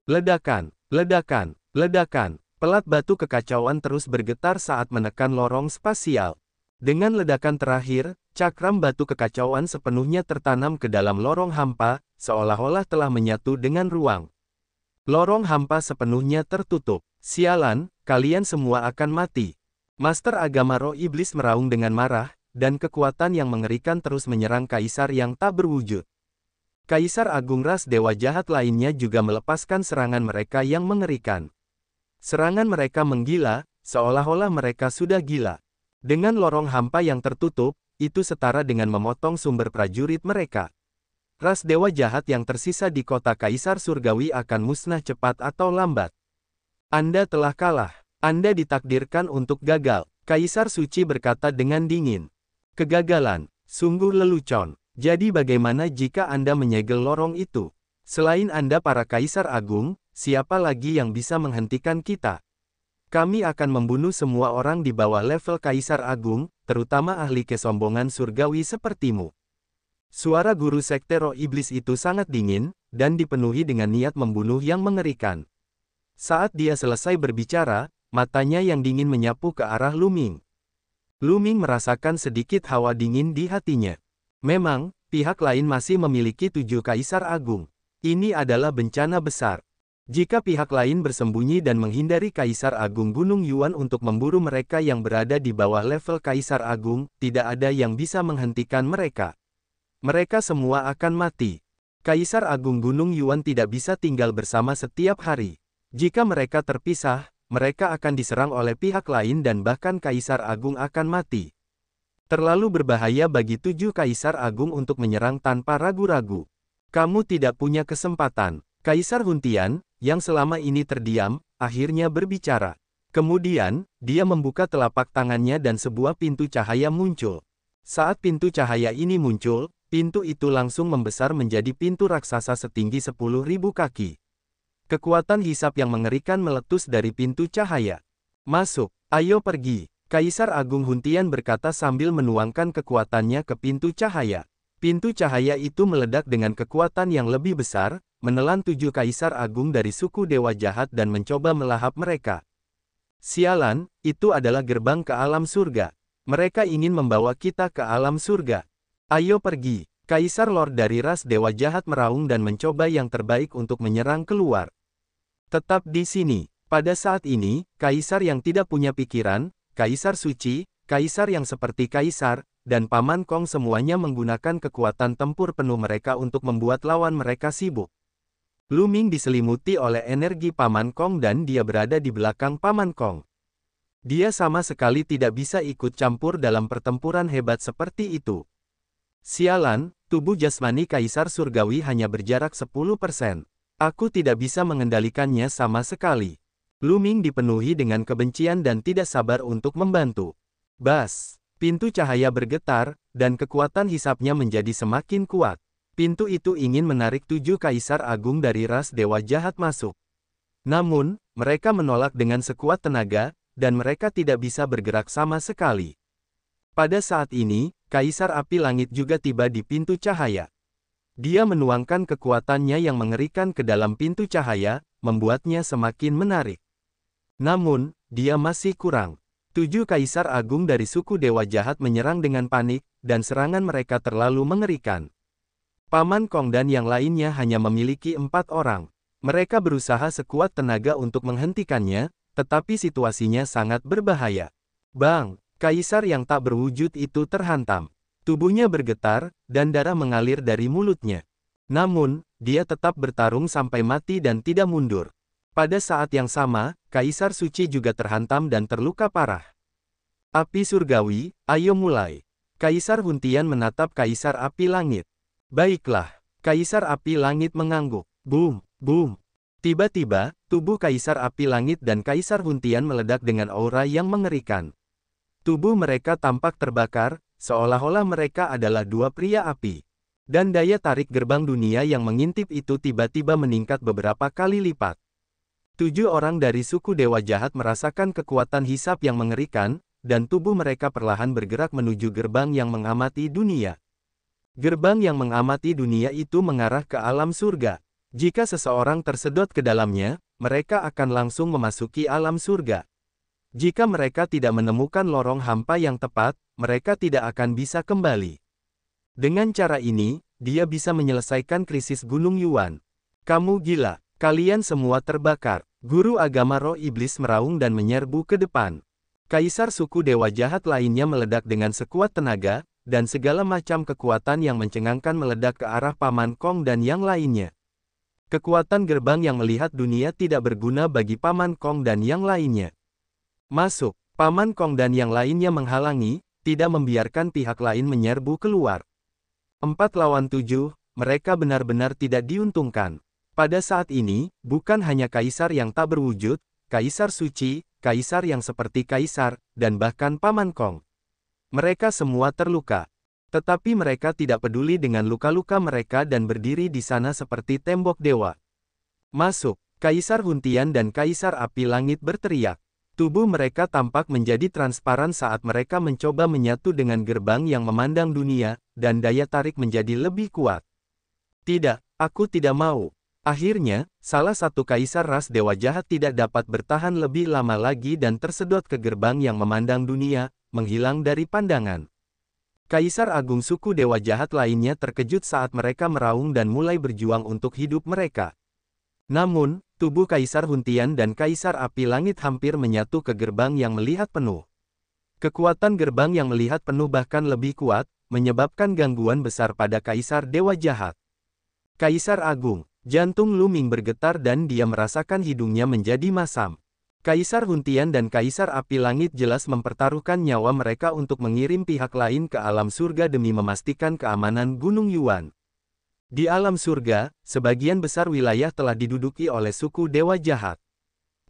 Ledakan, ledakan, ledakan. Pelat batu kekacauan terus bergetar saat menekan lorong spasial. Dengan ledakan terakhir, cakram batu kekacauan sepenuhnya tertanam ke dalam lorong hampa, seolah-olah telah menyatu dengan ruang. Lorong hampa sepenuhnya tertutup. Sialan, kalian semua akan mati. Master agama roh iblis meraung dengan marah, dan kekuatan yang mengerikan terus menyerang kaisar yang tak berwujud. Kaisar Agung ras dewa jahat lainnya juga melepaskan serangan mereka yang mengerikan. Serangan mereka menggila, seolah-olah mereka sudah gila. Dengan lorong hampa yang tertutup, itu setara dengan memotong sumber prajurit mereka. Ras dewa jahat yang tersisa di kota Kaisar Surgawi akan musnah cepat atau lambat. Anda telah kalah. Anda ditakdirkan untuk gagal. Kaisar Suci berkata dengan dingin. Kegagalan, sungguh lelucon. Jadi bagaimana jika Anda menyegel lorong itu? Selain Anda para Kaisar Agung, siapa lagi yang bisa menghentikan kita? Kami akan membunuh semua orang di bawah level Kaisar Agung, terutama ahli kesombongan surgawi sepertimu. Suara guru sekte roh iblis itu sangat dingin, dan dipenuhi dengan niat membunuh yang mengerikan. Saat dia selesai berbicara, matanya yang dingin menyapu ke arah Lu Ming. Lu Ming merasakan sedikit hawa dingin di hatinya. Memang, pihak lain masih memiliki 7 Kaisar Agung. Ini adalah bencana besar. Jika pihak lain bersembunyi dan menghindari Kaisar Agung Gunung Yuan untuk memburu mereka yang berada di bawah level Kaisar Agung, tidak ada yang bisa menghentikan mereka. Mereka semua akan mati. Kaisar Agung Gunung Yuan tidak bisa tinggal bersama setiap hari. Jika mereka terpisah, mereka akan diserang oleh pihak lain dan bahkan Kaisar Agung akan mati. Terlalu berbahaya bagi 7 Kaisar Agung untuk menyerang tanpa ragu-ragu. Kamu tidak punya kesempatan. Kaisar Huntian, yang selama ini terdiam, akhirnya berbicara. Kemudian, dia membuka telapak tangannya dan sebuah pintu cahaya muncul. Saat pintu cahaya ini muncul, pintu itu langsung membesar menjadi pintu raksasa setinggi 10.000 kaki. Kekuatan hisap yang mengerikan meletus dari pintu cahaya. Masuk, ayo pergi. Kaisar Agung Huntian berkata sambil menuangkan kekuatannya ke pintu cahaya. Pintu cahaya itu meledak dengan kekuatan yang lebih besar, menelan 7 Kaisar Agung dari suku Dewa Jahat dan mencoba melahap mereka. Sialan, itu adalah gerbang ke alam surga. Mereka ingin membawa kita ke alam surga. Ayo pergi. Kaisar Lord dari ras Dewa Jahat meraung dan mencoba yang terbaik untuk menyerang keluar. Tetap di sini. Pada saat ini, Kaisar yang tidak punya pikiran, Kaisar Suci, Kaisar yang seperti Kaisar, dan Paman Kong semuanya menggunakan kekuatan tempur penuh mereka untuk membuat lawan mereka sibuk. Lu Ming diselimuti oleh energi Paman Kong dan dia berada di belakang Paman Kong. Dia sama sekali tidak bisa ikut campur dalam pertempuran hebat seperti itu. Sialan, tubuh jasmani Kaisar Surgawi hanya berjarak 10%. Aku tidak bisa mengendalikannya sama sekali. Lu Ming dipenuhi dengan kebencian dan tidak sabar untuk membantu. Bas! Pintu cahaya bergetar, dan kekuatan hisapnya menjadi semakin kuat. Pintu itu ingin menarik 7 Kaisar Agung dari ras Dewa Jahat masuk. Namun, mereka menolak dengan sekuat tenaga, dan mereka tidak bisa bergerak sama sekali. Pada saat ini, Kaisar Api Langit juga tiba di pintu cahaya. Dia menuangkan kekuatannya yang mengerikan ke dalam pintu cahaya, membuatnya semakin menarik. Namun, dia masih kurang. 7 Kaisar Agung dari suku Dewa Jahat menyerang dengan panik, dan serangan mereka terlalu mengerikan. Paman Kong dan yang lainnya hanya memiliki 4 orang. Mereka berusaha sekuat tenaga untuk menghentikannya, tetapi situasinya sangat berbahaya. Bang! Kaisar yang tak berwujud itu terhantam. Tubuhnya bergetar, dan darah mengalir dari mulutnya. Namun, dia tetap bertarung sampai mati dan tidak mundur. Pada saat yang sama, Kaisar Suci juga terhantam dan terluka parah. Api Surgawi, ayo mulai. Kaisar Huntian menatap Kaisar Api Langit. Baiklah. Kaisar Api Langit mengangguk. Boom, boom. Tiba-tiba, tubuh Kaisar Api Langit dan Kaisar Huntian meledak dengan aura yang mengerikan. Tubuh mereka tampak terbakar, seolah-olah mereka adalah 2 pria api. Dan daya tarik gerbang dunia yang mengintip itu tiba-tiba meningkat beberapa kali lipat. 7 orang dari suku Dewa Jahat merasakan kekuatan hisap yang mengerikan, dan tubuh mereka perlahan bergerak menuju gerbang yang mengamati dunia. Gerbang yang mengamati dunia itu mengarah ke alam surga. Jika seseorang tersedot ke dalamnya, mereka akan langsung memasuki alam surga. Jika mereka tidak menemukan lorong hampa yang tepat, mereka tidak akan bisa kembali. Dengan cara ini, dia bisa menyelesaikan krisis Gunung Yuan. Kamu gila, kalian semua terbakar. Guru agama roh iblis meraung dan menyerbu ke depan. Kaisar suku dewa jahat lainnya meledak dengan sekuat tenaga, dan segala macam kekuatan yang mencengangkan meledak ke arah Paman Kong dan yang lainnya. Kekuatan gerbang yang melihat dunia tidak berguna bagi Paman Kong dan yang lainnya. Masuk, Paman Kong dan yang lainnya menghalangi, tidak membiarkan pihak lain menyerbu keluar. 4 lawan 7, mereka benar-benar tidak diuntungkan. Pada saat ini, bukan hanya kaisar yang tak berwujud, kaisar suci, kaisar yang seperti kaisar, dan bahkan Paman Kong. Mereka semua terluka. Tetapi mereka tidak peduli dengan luka-luka mereka dan berdiri di sana seperti tembok dewa. Masuk, Kaisar Huntian dan Kaisar Api Langit berteriak. Tubuh mereka tampak menjadi transparan saat mereka mencoba menyatu dengan gerbang yang memandang dunia, dan daya tarik menjadi lebih kuat. Tidak, aku tidak mau. Akhirnya, salah satu kaisar ras dewa jahat tidak dapat bertahan lebih lama lagi dan tersedot ke gerbang yang memandang dunia, menghilang dari pandangan. Kaisar agung suku dewa jahat lainnya terkejut saat mereka meraung dan mulai berjuang untuk hidup mereka. Namun, tubuh Kaisar Huntian dan Kaisar Api Langit hampir menyatu ke gerbang yang melihat penuh. Kekuatan gerbang yang melihat penuh bahkan lebih kuat, menyebabkan gangguan besar pada Kaisar Dewa Jahat. Kaisar Agung, jantung Lu Ming bergetar dan dia merasakan hidungnya menjadi masam. Kaisar Huntian dan Kaisar Api Langit jelas mempertaruhkan nyawa mereka untuk mengirim pihak lain ke alam surga demi memastikan keamanan Gunung Yuan. Di alam surga, sebagian besar wilayah telah diduduki oleh suku Dewa Jahat.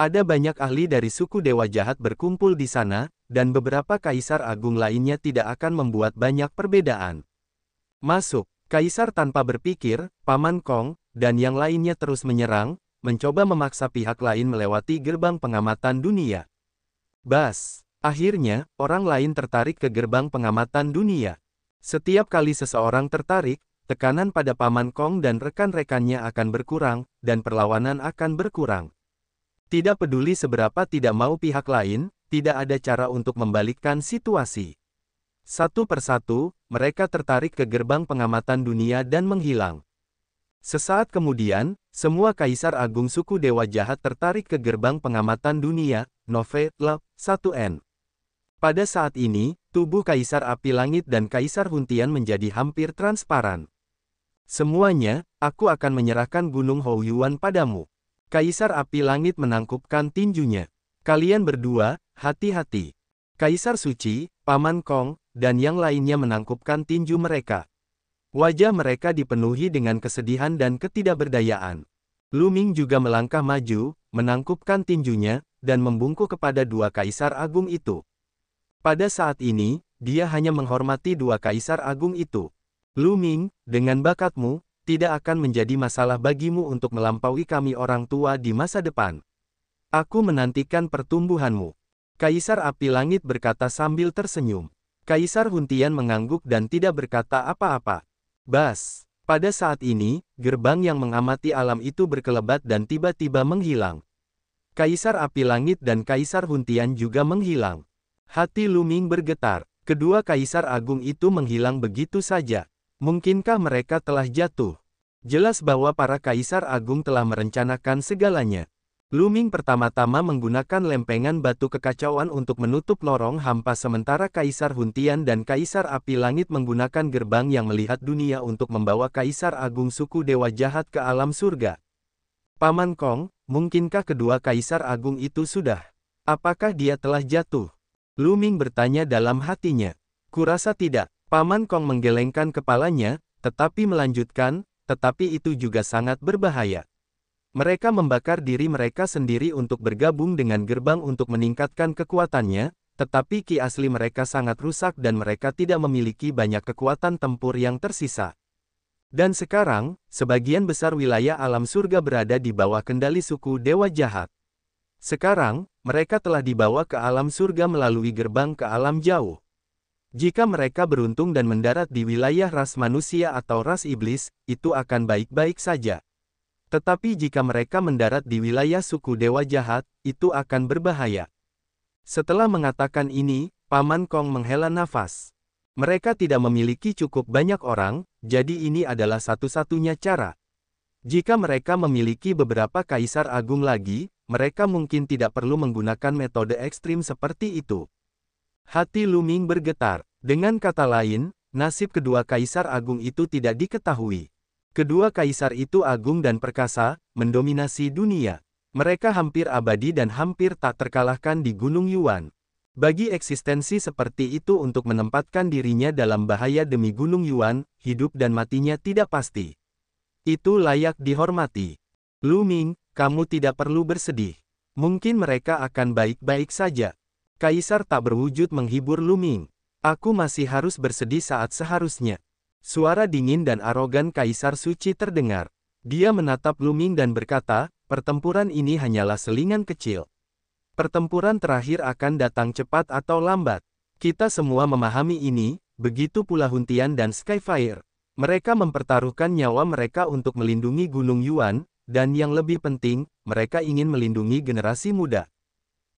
Ada banyak ahli dari suku Dewa Jahat berkumpul di sana, dan beberapa kaisar agung lainnya tidak akan membuat banyak perbedaan. Masuk, kaisar tanpa berpikir, Paman Kong, dan yang lainnya terus menyerang, mencoba memaksa pihak lain melewati gerbang pengamatan dunia. Bas, akhirnya, orang lain tertarik ke gerbang pengamatan dunia. Setiap kali seseorang tertarik, tekanan pada Paman Kong dan rekan-rekannya akan berkurang, dan perlawanan akan berkurang. Tidak peduli seberapa tidak mau pihak lain, tidak ada cara untuk membalikkan situasi. Satu persatu, mereka tertarik ke gerbang pengamatan dunia dan menghilang. Sesaat kemudian, semua kaisar agung suku Dewa Jahat tertarik ke gerbang pengamatan dunia, Nove, Lab, 1N. Pada saat ini, tubuh Kaisar Api Langit dan Kaisar Huntian menjadi hampir transparan. Semuanya, aku akan menyerahkan Gunung Hou Yuan padamu. Kaisar Api Langit menangkupkan tinjunya. Kalian berdua, hati-hati. Kaisar Suci, Paman Kong, dan yang lainnya menangkupkan tinju mereka. Wajah mereka dipenuhi dengan kesedihan dan ketidakberdayaan. Lu Ming juga melangkah maju, menangkupkan tinjunya, dan membungkuk kepada dua kaisar agung itu. Pada saat ini, dia hanya menghormati dua kaisar agung itu. Lu Ming, dengan bakatmu, tidak akan menjadi masalah bagimu untuk melampaui kami orang tua di masa depan. Aku menantikan pertumbuhanmu. Kaisar Api Langit berkata sambil tersenyum. Kaisar Huntian mengangguk dan tidak berkata apa-apa. Bas, pada saat ini, gerbang yang mengamati alam itu berkelebat dan tiba-tiba menghilang. Kaisar Api Langit dan Kaisar Huntian juga menghilang. Hati Lu Ming bergetar. Kedua kaisar agung itu menghilang begitu saja. Mungkinkah mereka telah jatuh? Jelas bahwa para kaisar agung telah merencanakan segalanya. Lu Ming pertama-tama menggunakan lempengan batu kekacauan untuk menutup lorong hampa sementara Kaisar Huntian dan Kaisar Api Langit menggunakan gerbang yang melihat dunia untuk membawa Kaisar Agung suku Dewa Jahat ke alam surga. Paman Kong, mungkinkah kedua Kaisar Agung itu sudah? Apakah dia telah jatuh? Lu Ming bertanya dalam hatinya. Kurasa tidak. Paman Kong menggelengkan kepalanya, tetapi melanjutkan, tetapi itu juga sangat berbahaya. Mereka membakar diri mereka sendiri untuk bergabung dengan gerbang untuk meningkatkan kekuatannya, tetapi ki asli mereka sangat rusak dan mereka tidak memiliki banyak kekuatan tempur yang tersisa. Dan sekarang, sebagian besar wilayah alam surga berada di bawah kendali suku Dewa Jahat. Sekarang, mereka telah dibawa ke alam surga melalui gerbang ke alam jauh. Jika mereka beruntung dan mendarat di wilayah ras manusia atau ras iblis, itu akan baik-baik saja. Tetapi jika mereka mendarat di wilayah suku Dewa Jahat, itu akan berbahaya. Setelah mengatakan ini, Paman Kong menghela nafas. Mereka tidak memiliki cukup banyak orang, jadi ini adalah satu-satunya cara. Jika mereka memiliki beberapa kaisar agung lagi, mereka mungkin tidak perlu menggunakan metode ekstrim seperti itu. Hati Lu Ming bergetar. Dengan kata lain, nasib kedua kaisar agung itu tidak diketahui. Kedua kaisar itu agung dan perkasa, mendominasi dunia. Mereka hampir abadi dan hampir tak terkalahkan di Gunung Yuan. Bagi eksistensi seperti itu untuk menempatkan dirinya dalam bahaya demi Gunung Yuan, hidup dan matinya tidak pasti. Itu layak dihormati. Lu Ming, kamu tidak perlu bersedih. Mungkin mereka akan baik-baik saja. Kaisar tak berwujud menghibur Lu Ming. Aku masih harus bersedih saat seharusnya. Suara dingin dan arogan Kaisar Suci terdengar. Dia menatap Lu Ming dan berkata, pertempuran ini hanyalah selingan kecil. Pertempuran terakhir akan datang cepat atau lambat. Kita semua memahami ini, begitu pula Huntian dan Skyfire. Mereka mempertaruhkan nyawa mereka untuk melindungi Gunung Yuan, dan yang lebih penting, mereka ingin melindungi generasi muda.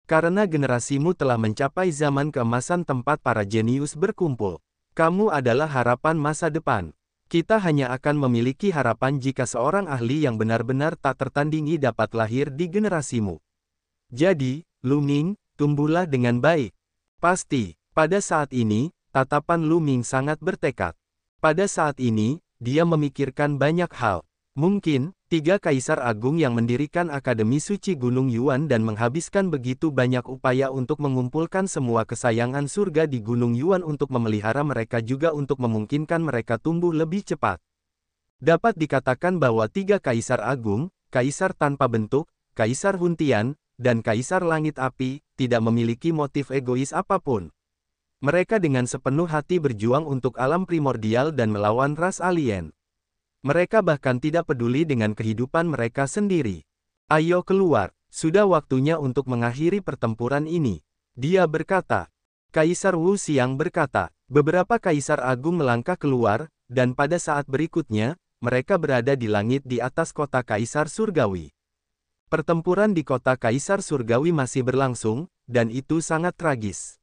Karena generasimu telah mencapai zaman keemasan tempat para jenius berkumpul. Kamu adalah harapan masa depan. Kita hanya akan memiliki harapan jika seorang ahli yang benar-benar tak tertandingi dapat lahir di generasimu. Jadi, Lu Ming, tumbuhlah dengan baik. Pasti, pada saat ini, tatapan Lu Ming sangat bertekad. Pada saat ini, dia memikirkan banyak hal. Mungkin, 3 kaisar agung yang mendirikan Akademi Suci Gunung Yuan dan menghabiskan begitu banyak upaya untuk mengumpulkan semua kesayangan surga di Gunung Yuan untuk memelihara mereka juga untuk memungkinkan mereka tumbuh lebih cepat. Dapat dikatakan bahwa 3 kaisar agung, kaisar tanpa bentuk, kaisar Huntian, dan kaisar langit api, tidak memiliki motif egois apapun. Mereka dengan sepenuh hati berjuang untuk alam primordial dan melawan ras alien. Mereka bahkan tidak peduli dengan kehidupan mereka sendiri. Ayo keluar, sudah waktunya untuk mengakhiri pertempuran ini. Dia berkata. Kaisar Wu Xiang berkata, beberapa kaisar agung melangkah keluar, dan pada saat berikutnya, mereka berada di langit di atas kota Kaisar Surgawi. Pertempuran di kota Kaisar Surgawi masih berlangsung, dan itu sangat tragis.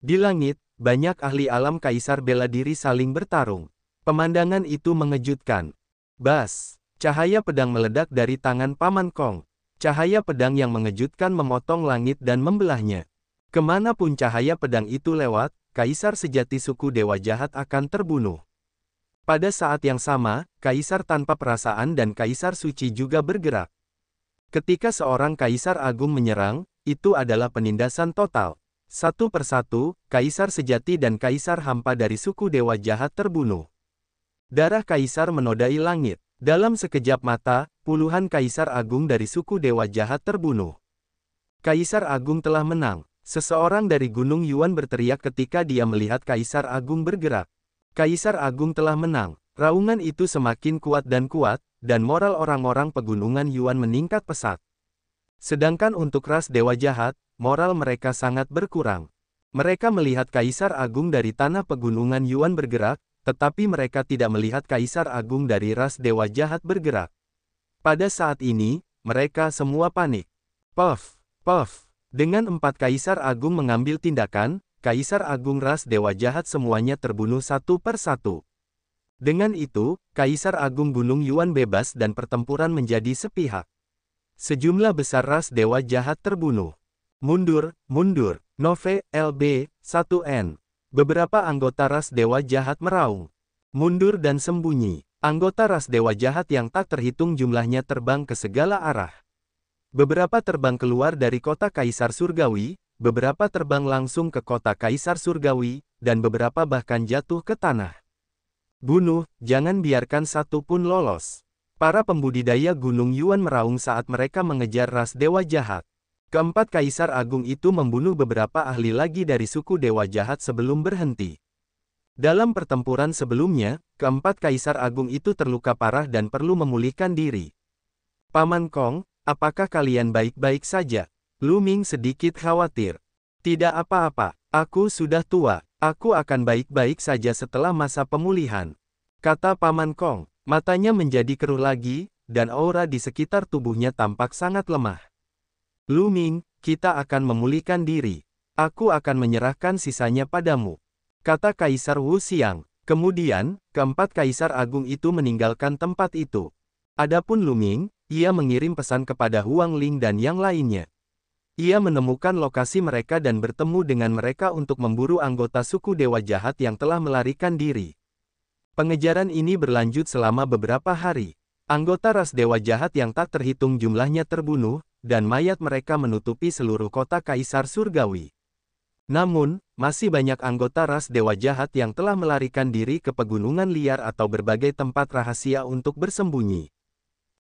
Di langit, banyak ahli alam kaisar bela diri saling bertarung. Pemandangan itu mengejutkan. Bas! Cahaya pedang meledak dari tangan Paman Kong. Cahaya pedang yang mengejutkan memotong langit dan membelahnya. Kemanapun cahaya pedang itu lewat, kaisar sejati suku Dewa Jahat akan terbunuh. Pada saat yang sama, kaisar tanpa perasaan dan kaisar suci juga bergerak. Ketika seorang kaisar agung menyerang, itu adalah penindasan total. Satu persatu, kaisar sejati dan kaisar hampa dari suku Dewa Jahat terbunuh. Darah kaisar menodai langit. Dalam sekejap mata, puluhan kaisar agung dari suku Dewa Jahat terbunuh. Kaisar agung telah menang. Seseorang dari Gunung Yuan berteriak ketika dia melihat kaisar agung bergerak. Kaisar agung telah menang. Raungan itu semakin kuat, dan moral orang-orang pegunungan Yuan meningkat pesat. Sedangkan untuk ras Dewa Jahat, moral mereka sangat berkurang. Mereka melihat kaisar agung dari tanah pegunungan Yuan bergerak, tetapi mereka tidak melihat kaisar agung dari ras Dewa Jahat bergerak. Pada saat ini, mereka semua panik. Puff, puff. Dengan 4 kaisar agung mengambil tindakan, kaisar agung ras Dewa Jahat semuanya terbunuh satu persatu. Dengan itu, kaisar agung Gunung Yuan bebas dan pertempuran menjadi sepihak. Sejumlah besar ras Dewa Jahat terbunuh. Mundur, mundur. Nove, LB, 1N. Beberapa anggota ras Dewa Jahat meraung. Mundur dan sembunyi. Anggota ras Dewa Jahat yang tak terhitung jumlahnya terbang ke segala arah. Beberapa terbang keluar dari kota Kaisar Surgawi, beberapa terbang langsung ke kota Kaisar Surgawi, dan beberapa bahkan jatuh ke tanah. Bunuh, jangan biarkan satu pun lolos. Para pembudidaya Gunung Yuan meraung saat mereka mengejar ras Dewa Jahat. Keempat kaisar agung itu membunuh beberapa ahli lagi dari suku Dewa Jahat sebelum berhenti. Dalam pertempuran sebelumnya, keempat kaisar agung itu terluka parah dan perlu memulihkan diri. Paman Kong, apakah kalian baik-baik saja? Lu Ming sedikit khawatir. Tidak apa-apa, aku sudah tua, aku akan baik-baik saja setelah masa pemulihan. Kata Paman Kong, matanya menjadi keruh lagi, dan aura di sekitar tubuhnya tampak sangat lemah. Lu Ming, kita akan memulihkan diri. Aku akan menyerahkan sisanya padamu, kata Kaisar Wu Xiang. Kemudian, keempat kaisar agung itu meninggalkan tempat itu. Adapun Lu Ming, ia mengirim pesan kepada Huang Ling dan yang lainnya. Ia menemukan lokasi mereka dan bertemu dengan mereka untuk memburu anggota suku Dewa Jahat yang telah melarikan diri. Pengejaran ini berlanjut selama beberapa hari. Anggota ras Dewa Jahat yang tak terhitung jumlahnya terbunuh, dan mayat mereka menutupi seluruh kota Kaisar Surgawi. Namun, masih banyak anggota ras Dewa Jahat yang telah melarikan diri ke pegunungan liar atau berbagai tempat rahasia untuk bersembunyi.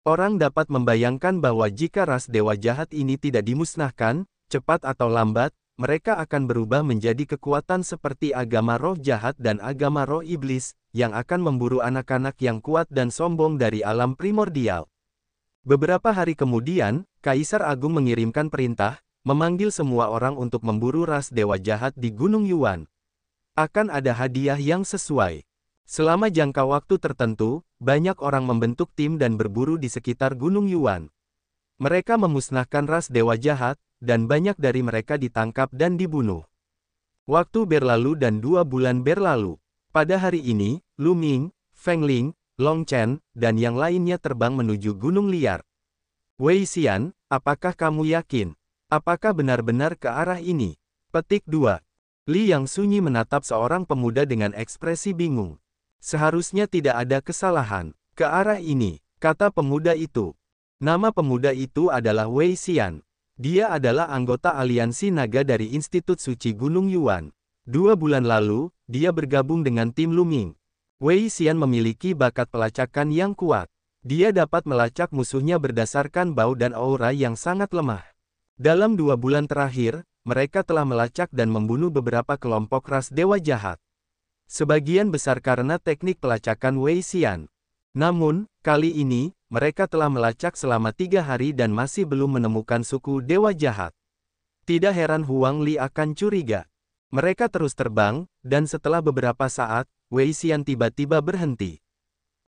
Orang dapat membayangkan bahwa jika ras Dewa Jahat ini tidak dimusnahkan, cepat atau lambat, mereka akan berubah menjadi kekuatan seperti agama roh jahat dan agama roh iblis, yang akan memburu anak-anak yang kuat dan sombong dari alam primordial. Beberapa hari kemudian, Kaisar Agung mengirimkan perintah, memanggil semua orang untuk memburu ras Dewa Jahat di Gunung Yuan. Akan ada hadiah yang sesuai. Selama jangka waktu tertentu, banyak orang membentuk tim dan berburu di sekitar Gunung Yuan. Mereka memusnahkan ras Dewa Jahat, dan banyak dari mereka ditangkap dan dibunuh. Waktu berlalu dan 2 bulan berlalu. Pada hari ini, Lu Ming, Feng Ling, Long Chen, dan yang lainnya terbang menuju Gunung Liar. Wei Xian, apakah kamu yakin? Apakah benar-benar ke arah ini? Petik 2. Li Yang sunyi menatap seorang pemuda dengan ekspresi bingung. Seharusnya tidak ada kesalahan. Ke arah ini, kata pemuda itu. Nama pemuda itu adalah Wei Xian. Dia adalah anggota aliansi naga dari Institut Suci Gunung Yuan. 2 bulan lalu, dia bergabung dengan tim Lu Ming. Wei Xian memiliki bakat pelacakan yang kuat. Dia dapat melacak musuhnya berdasarkan bau dan aura yang sangat lemah. Dalam 2 bulan terakhir, mereka telah melacak dan membunuh beberapa kelompok ras Dewa Jahat. Sebagian besar karena teknik pelacakan Wei Xian. Namun, kali ini, mereka telah melacak selama 3 hari dan masih belum menemukan suku Dewa Jahat. Tidak heran Huang Li akan curiga. Mereka terus terbang, dan setelah beberapa saat, Wei Xian tiba-tiba berhenti.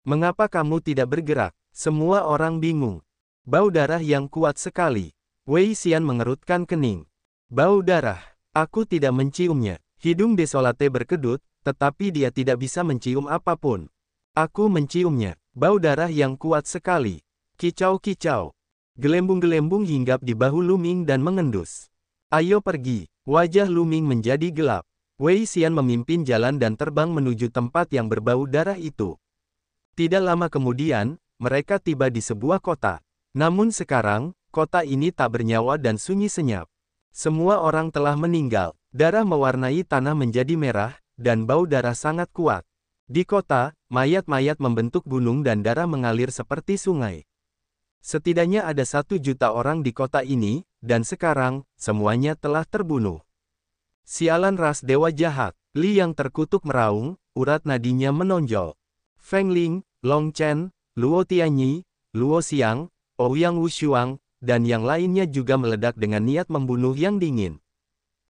Mengapa kamu tidak bergerak? Semua orang bingung. Bau darah yang kuat sekali. Wei Xian mengerutkan kening. Bau darah. Aku tidak menciumnya. Hidung Desolate berkedut, tetapi dia tidak bisa mencium apapun. Aku menciumnya. Bau darah yang kuat sekali. Kicau-kicau. Gelembung-gelembung hinggap di bahu Lu Ming dan mengendus. Ayo pergi. Wajah Lu Ming menjadi gelap. Wei Xian memimpin jalan dan terbang menuju tempat yang berbau darah itu. Tidak lama kemudian, mereka tiba di sebuah kota. Namun sekarang, kota ini tak bernyawa dan sunyi senyap. Semua orang telah meninggal. Darah mewarnai tanah menjadi merah, dan bau darah sangat kuat. Di kota, mayat-mayat membentuk gunung dan darah mengalir seperti sungai. Setidaknya ada 1 juta orang di kota ini, dan sekarang, semuanya telah terbunuh. Sialan ras Dewa Jahat. Li yang terkutuk meraung, urat nadinya menonjol. Feng Ling, Long Chen, Luo Tianyi, Luo Xiang, Ouyang Wushuang, dan yang lainnya juga meledak dengan niat membunuh yang dingin.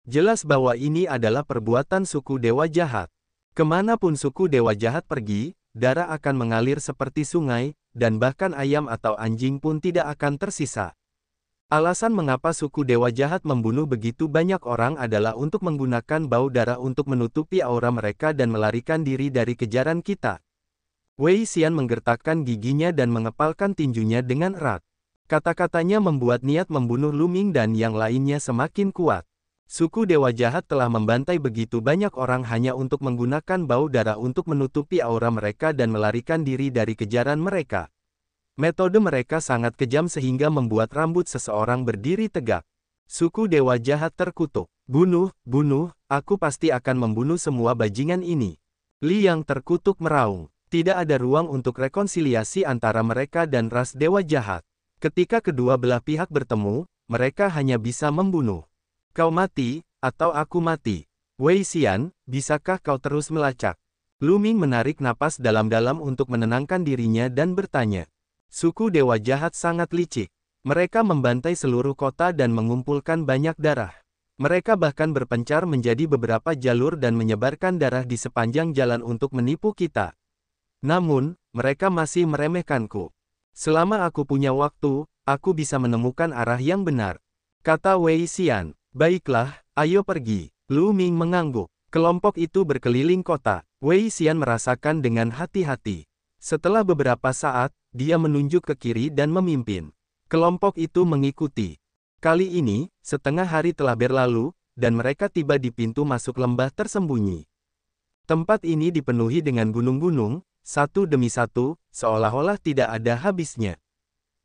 Jelas bahwa ini adalah perbuatan suku Dewa Jahat. Kemanapun suku Dewa Jahat pergi, darah akan mengalir seperti sungai, dan bahkan ayam atau anjing pun tidak akan tersisa. Alasan mengapa suku Dewa Jahat membunuh begitu banyak orang adalah untuk menggunakan bau darah untuk menutupi aura mereka dan melarikan diri dari kejaran kita. Wei Xian menggertakkan giginya dan mengepalkan tinjunya dengan erat. Kata-katanya membuat niat membunuh Lu Ming dan yang lainnya semakin kuat. Suku Dewa Jahat telah membantai begitu banyak orang hanya untuk menggunakan bau darah untuk menutupi aura mereka dan melarikan diri dari kejaran mereka. Metode mereka sangat kejam sehingga membuat rambut seseorang berdiri tegak. Suku Dewa Jahat terkutuk. Bunuh, bunuh, aku pasti akan membunuh semua bajingan ini. Li yang terkutuk meraung. Tidak ada ruang untuk rekonsiliasi antara mereka dan ras Dewa Jahat. Ketika kedua belah pihak bertemu, mereka hanya bisa membunuh. Kau mati, atau aku mati. Wei Xian, bisakah kau terus melacak? Lu Ming menarik napas dalam-dalam untuk menenangkan dirinya dan bertanya. Suku Dewa Jahat sangat licik. Mereka membantai seluruh kota dan mengumpulkan banyak darah. Mereka bahkan berpencar menjadi beberapa jalur dan menyebarkan darah di sepanjang jalan untuk menipu kita. Namun, mereka masih meremehkanku. Selama aku punya waktu, aku bisa menemukan arah yang benar. Kata Wei Xian. Baiklah, ayo pergi. Lu Ming mengangguk. Kelompok itu berkeliling kota. Wei Xian merasakan dengan hati-hati. Setelah beberapa saat, dia menunjuk ke kiri dan memimpin. Kelompok itu mengikuti. Kali ini, setengah hari telah berlalu, dan mereka tiba di pintu masuk lembah tersembunyi. Tempat ini dipenuhi dengan gunung-gunung, satu demi satu, seolah-olah tidak ada habisnya.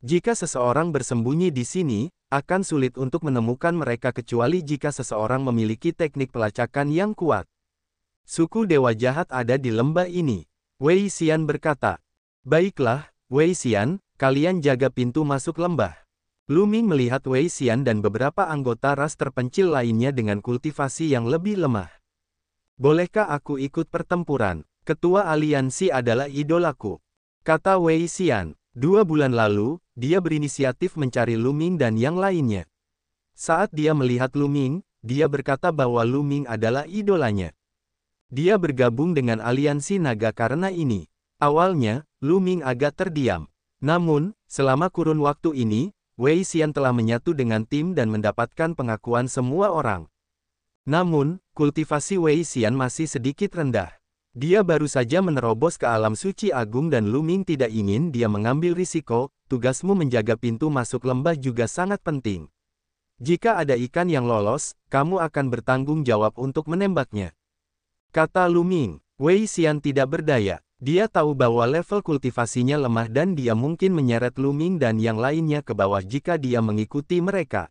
Jika seseorang bersembunyi di sini, akan sulit untuk menemukan mereka kecuali jika seseorang memiliki teknik pelacakan yang kuat. Suku Dewa Jahat ada di lembah ini. Wei Xian berkata. Baiklah, Wei Xian, kalian jaga pintu masuk lembah. Lu Ming melihat Wei Xian dan beberapa anggota ras terpencil lainnya dengan kultivasi yang lebih lemah. Bolehkah aku ikut pertempuran? Ketua aliansi adalah idolaku. Kata Wei Xian. 2 bulan lalu, dia berinisiatif mencari Lu Ming dan yang lainnya. Saat dia melihat Lu Ming, dia berkata bahwa Lu Ming adalah idolanya. Dia bergabung dengan aliansi naga karena ini. Awalnya, Lu Ming agak terdiam. Namun, selama kurun waktu ini, Wei Xian telah menyatu dengan tim dan mendapatkan pengakuan semua orang. Namun, kultivasi Wei Xian masih sedikit rendah. Dia baru saja menerobos ke alam suci agung dan Lu Ming tidak ingin dia mengambil risiko. Tugasmu menjaga pintu masuk lembah juga sangat penting. Jika ada ikan yang lolos, kamu akan bertanggung jawab untuk menembaknya. Kata Lu Ming. Wei Xian tidak berdaya. Dia tahu bahwa level kultivasinya lemah dan dia mungkin menyeret Lu Ming dan yang lainnya ke bawah jika dia mengikuti mereka.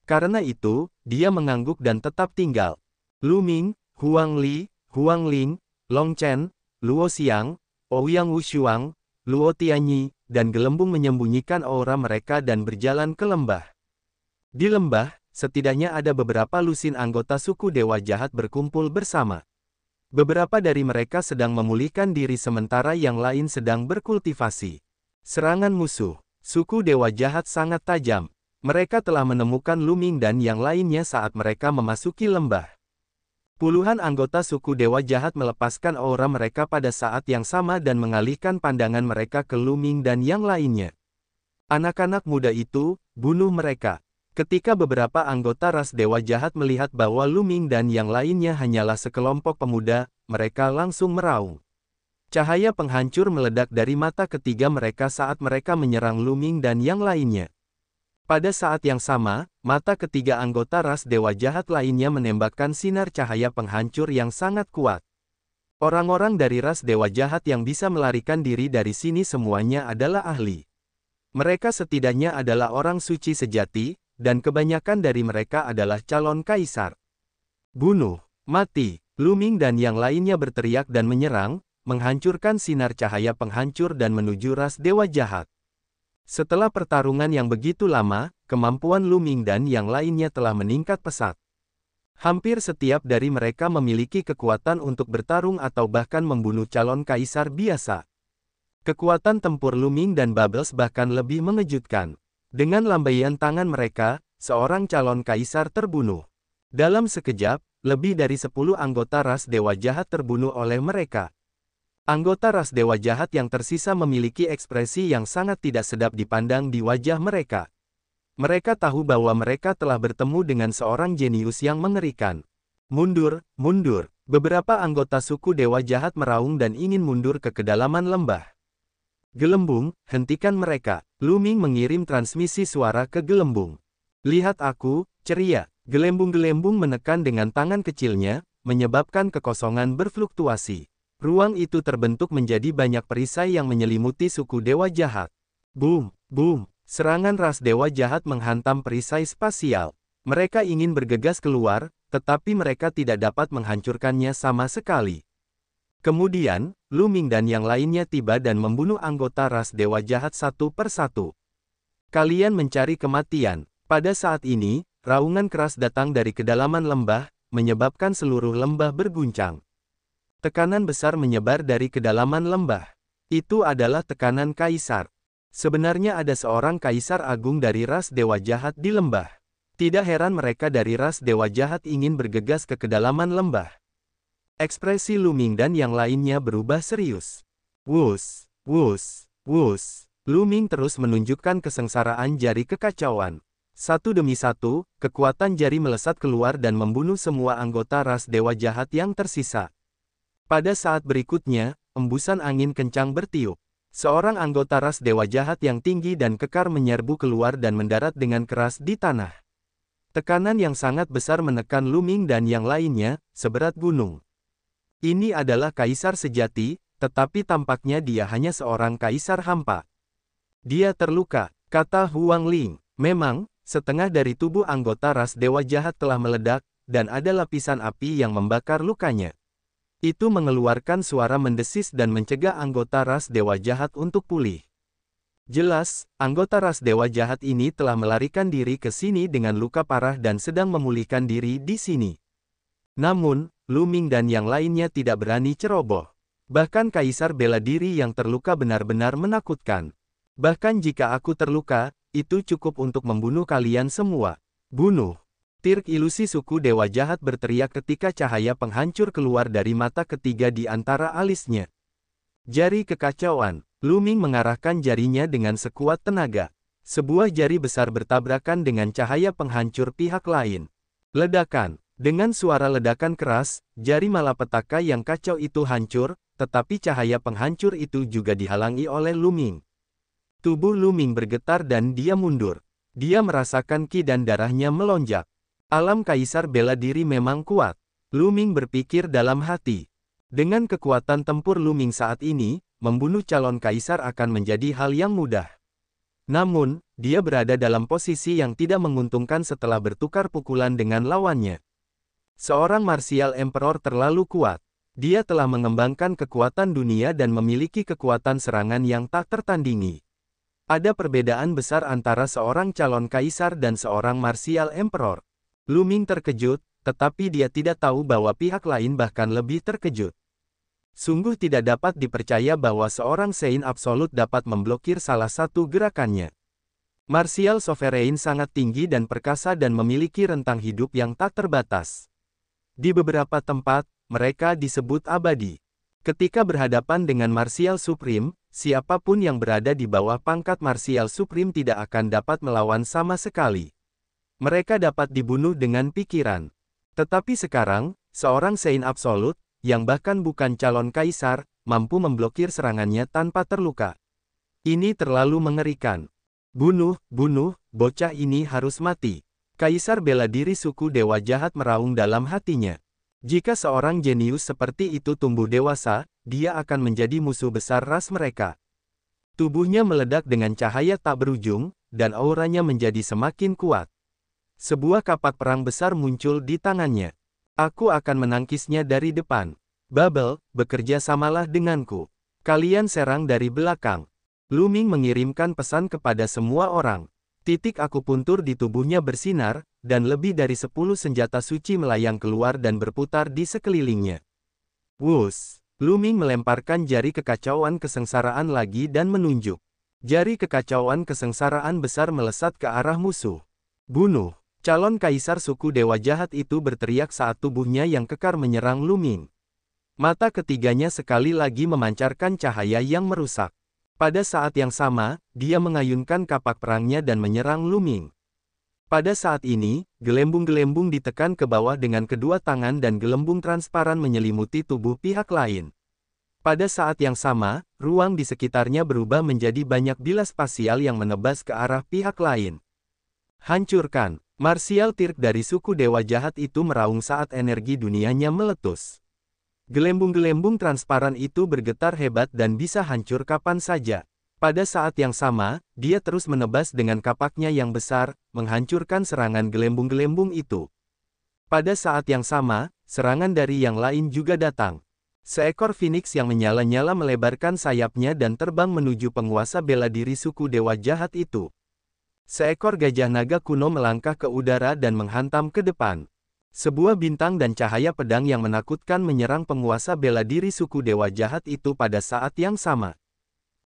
Karena itu, dia mengangguk dan tetap tinggal. Lu Ming, Huang Li, Huang Ling, Long Chen, Luo Xiang, Ouyang Wushuang, Luo Tianyi, dan gelembung menyembunyikan aura mereka dan berjalan ke lembah. Di lembah, setidaknya ada beberapa lusin anggota suku Dewa Jahat berkumpul bersama. Beberapa dari mereka sedang memulihkan diri sementara yang lain sedang berkultivasi. Serangan musuh. Suku Dewa Jahat sangat tajam. Mereka telah menemukan Lu Ming dan yang lainnya saat mereka memasuki lembah. Puluhan anggota suku Dewa Jahat melepaskan aura mereka pada saat yang sama dan mengalihkan pandangan mereka ke Lu Ming dan yang lainnya. Anak-anak muda itu, bunuh mereka. Ketika beberapa anggota ras Dewa Jahat melihat bahwa Lu Ming dan yang lainnya hanyalah sekelompok pemuda, mereka langsung meraung. Cahaya penghancur meledak dari mata ketiga mereka saat mereka menyerang Lu Ming dan yang lainnya. Pada saat yang sama, mata ketiga anggota ras Dewa Jahat lainnya menembakkan sinar cahaya penghancur yang sangat kuat. Orang-orang dari ras Dewa Jahat yang bisa melarikan diri dari sini semuanya adalah ahli. Mereka setidaknya adalah orang suci sejati, dan kebanyakan dari mereka adalah calon kaisar. Bunuh, mati, Lu Ming dan yang lainnya berteriak dan menyerang, menghancurkan sinar cahaya penghancur dan menuju ras Dewa Jahat. Setelah pertarungan yang begitu lama, kemampuan Lu Ming dan yang lainnya telah meningkat pesat. Hampir setiap dari mereka memiliki kekuatan untuk bertarung atau bahkan membunuh calon kaisar biasa. Kekuatan tempur Lu Ming dan Bubbles bahkan lebih mengejutkan. Dengan lambaian tangan mereka, seorang calon kaisar terbunuh. Dalam sekejap, lebih dari 10 anggota ras Dewa Jahat terbunuh oleh mereka. Anggota ras Dewa Jahat yang tersisa memiliki ekspresi yang sangat tidak sedap dipandang di wajah mereka. Mereka tahu bahwa mereka telah bertemu dengan seorang jenius yang mengerikan. Mundur, mundur. Beberapa anggota suku Dewa Jahat meraung dan ingin mundur ke kedalaman lembah. Gelembung, hentikan mereka. Lu Ming mengirim transmisi suara ke gelembung. Lihat aku, ceria. Gelembung-gelembung menekan dengan tangan kecilnya, menyebabkan kekosongan berfluktuasi. Ruang itu terbentuk menjadi banyak perisai yang menyelimuti suku Dewa Jahat. Boom, boom. Serangan ras Dewa Jahat menghantam perisai spasial. Mereka ingin bergegas keluar, tetapi mereka tidak dapat menghancurkannya sama sekali. Kemudian, Lu Ming dan yang lainnya tiba dan membunuh anggota ras Dewa Jahat satu persatu. Kalian mencari kematian. Pada saat ini, raungan keras datang dari kedalaman lembah, menyebabkan seluruh lembah berguncang. Tekanan besar menyebar dari kedalaman lembah. Itu adalah tekanan kaisar. Sebenarnya ada seorang kaisar agung dari ras Dewa Jahat di lembah. Tidak heran mereka dari ras Dewa Jahat ingin bergegas ke kedalaman lembah. Ekspresi Lu Ming dan yang lainnya berubah serius. Wus, wus, wus. Lu Ming terus menunjukkan kesengsaraan jari kekacauan. Satu demi satu, kekuatan jari melesat keluar dan membunuh semua anggota ras dewa jahat yang tersisa. Pada saat berikutnya, embusan angin kencang bertiup. Seorang anggota ras dewa jahat yang tinggi dan kekar menyerbu keluar dan mendarat dengan keras di tanah. Tekanan yang sangat besar menekan Lu Ming dan yang lainnya, seberat gunung. Ini adalah kaisar sejati, tetapi tampaknya dia hanya seorang kaisar hampa. Dia terluka, kata Huang Ling. Memang, setengah dari tubuh anggota ras dewa jahat telah meledak, dan ada lapisan api yang membakar lukanya. Itu mengeluarkan suara mendesis dan mencegah anggota ras dewa jahat untuk pulih. Jelas, anggota ras dewa jahat ini telah melarikan diri ke sini dengan luka parah dan sedang memulihkan diri di sini. Namun, Lu Ming dan yang lainnya tidak berani ceroboh. Bahkan kaisar bela diri yang terluka benar-benar menakutkan. Bahkan jika aku terluka, itu cukup untuk membunuh kalian semua. Bunuh! Tirk ilusi suku dewa jahat berteriak ketika cahaya penghancur keluar dari mata ketiga di antara alisnya. Jari kekacauan. Lu Ming mengarahkan jarinya dengan sekuat tenaga. Sebuah jari besar bertabrakan dengan cahaya penghancur pihak lain. Ledakan. Dengan suara ledakan keras, jari malapetaka yang kacau itu hancur, tetapi cahaya penghancur itu juga dihalangi oleh Lu Ming. Tubuh Lu Ming bergetar dan dia mundur. Dia merasakan ki dan darahnya melonjak. Alam kaisar bela diri memang kuat. Lu Ming berpikir dalam hati. Dengan kekuatan tempur Lu Ming saat ini, membunuh calon kaisar akan menjadi hal yang mudah. Namun, dia berada dalam posisi yang tidak menguntungkan setelah bertukar pukulan dengan lawannya. Seorang martial emperor terlalu kuat. Dia telah mengembangkan kekuatan dunia dan memiliki kekuatan serangan yang tak tertandingi. Ada perbedaan besar antara seorang calon kaisar dan seorang martial emperor. Lu Ming terkejut, tetapi dia tidak tahu bahwa pihak lain bahkan lebih terkejut. Sungguh tidak dapat dipercaya bahwa seorang Saint Absolute dapat memblokir salah satu gerakannya. Martial Sovereign sangat tinggi dan perkasa dan memiliki rentang hidup yang tak terbatas. Di beberapa tempat, mereka disebut abadi. Ketika berhadapan dengan Martial Supreme, siapapun yang berada di bawah pangkat Martial Supreme tidak akan dapat melawan sama sekali. Mereka dapat dibunuh dengan pikiran. Tetapi sekarang, seorang Saint Absolute, yang bahkan bukan calon kaisar, mampu memblokir serangannya tanpa terluka. Ini terlalu mengerikan. Bunuh, bocah ini harus mati. Kaisar bela diri suku dewa jahat meraung dalam hatinya. Jika seorang jenius seperti itu tumbuh dewasa, dia akan menjadi musuh besar ras mereka. Tubuhnya meledak dengan cahaya tak berujung, dan auranya menjadi semakin kuat. Sebuah kapak perang besar muncul di tangannya. Aku akan menangkisnya dari depan. Bubble, bekerja samalah denganku. Kalian serang dari belakang. Lu Ming mengirimkan pesan kepada semua orang. Titik akupuntur di tubuhnya bersinar, dan lebih dari 10 senjata suci melayang keluar dan berputar di sekelilingnya. Wus! Lu Ming melemparkan jari kekacauan kesengsaraan lagi dan menunjuk. Jari kekacauan kesengsaraan besar melesat ke arah musuh. Bunuh! Calon kaisar suku dewa jahat itu berteriak saat tubuhnya yang kekar menyerang Lu Ming. Mata ketiganya sekali lagi memancarkan cahaya yang merusak. Pada saat yang sama, dia mengayunkan kapak perangnya dan menyerang Lu Ming. Pada saat ini, gelembung-gelembung ditekan ke bawah dengan kedua tangan dan gelembung transparan menyelimuti tubuh pihak lain. Pada saat yang sama, ruang di sekitarnya berubah menjadi banyak bilah spasial yang menebas ke arah pihak lain. Hancurkan! Martial Tirk dari suku dewa jahat itu meraung saat energi dunianya meletus. Gelembung-gelembung transparan itu bergetar hebat dan bisa hancur kapan saja. Pada saat yang sama, dia terus menebas dengan kapaknya yang besar, menghancurkan serangan gelembung-gelembung itu. Pada saat yang sama, serangan dari yang lain juga datang. Seekor Phoenix yang menyala-nyala melebarkan sayapnya dan terbang menuju penguasa bela diri suku dewa jahat itu. Seekor gajah naga kuno melangkah ke udara dan menghantam ke depan. Sebuah bintang dan cahaya pedang yang menakutkan menyerang penguasa bela diri suku dewa jahat itu pada saat yang sama.